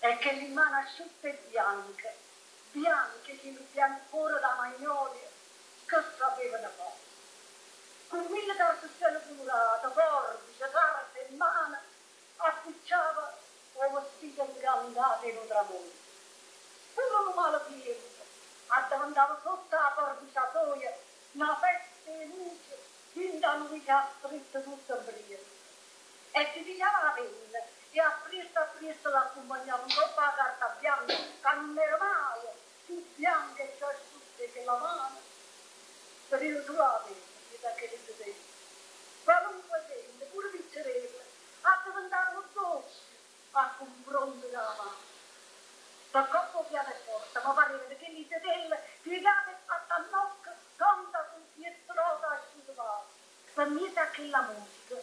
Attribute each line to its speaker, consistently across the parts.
Speaker 1: e che le mani asciutte bianche, bianche che il biancore da magnolia, che sapevano fare. Con mille calzestelle colorate, forbice, carte in mano, appicciava un vestito incantato in un tramonto. Pure un malapieno, addavantava sotto la forbiciatoia, una festa di luce, in da lui che ha stretto tutto brio. E si pigliava la penna e a presto l'accompagnava un po' la carta bianca, che non era mai più bianca e più asciutta che la mano. Per il suo la penna, perché le vedeva. Qualunque gente, pure pizzerelle, addavantavano dolci a confronto della mano. Da coppo piano e forte, ma pareva che le sedelle piegate e fatte a nocca, tonta sul pietrosa asciutto. Per me sa che la musica,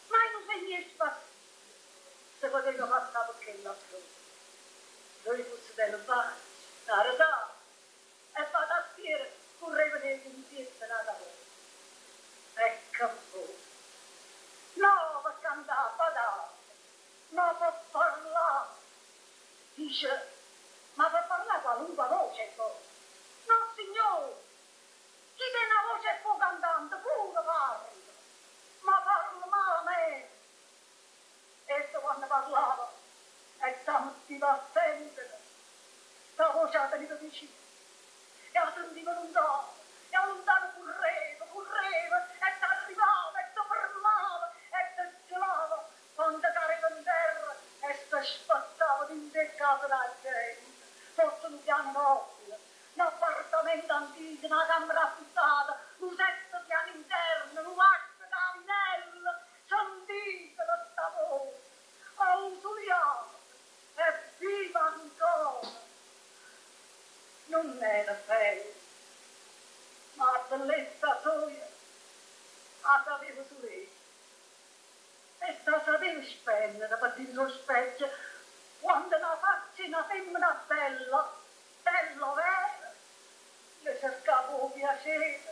Speaker 1: mai non segna spazio. Se poteva passare perché la frutta. Noi fosse del bacio, la risata, e fa da stiere, correva nei pensieri nata volta. Ecco voi. No, per cantare, padà, no, per parlare. Dice, ma per parlare qualunque voce poi. No, signore, chi tiene una voce può cantante, pure parla, ma parla malamente. E quando parlava, e sentiva sempre, la voce la teniva vicino, e la sentiva lontano, e lontano correva, e ti arrivava, e ti fermava, e ti gelava, quando cadeva in terra, e ti spazzava d'inseccata da gente. Forse un piano nobile, un appartamento antico, una camera affittata, un 7 piano interno, un vasco cavinello, sentiva sta voce, ausiliata, e viva ancora. Non era bella, ma la bellezza sua la sapeva su lei. E la sapeva spendere per dentro lo specchio, quando una faccia una femmina bella, bella vera, le cercavo piacere,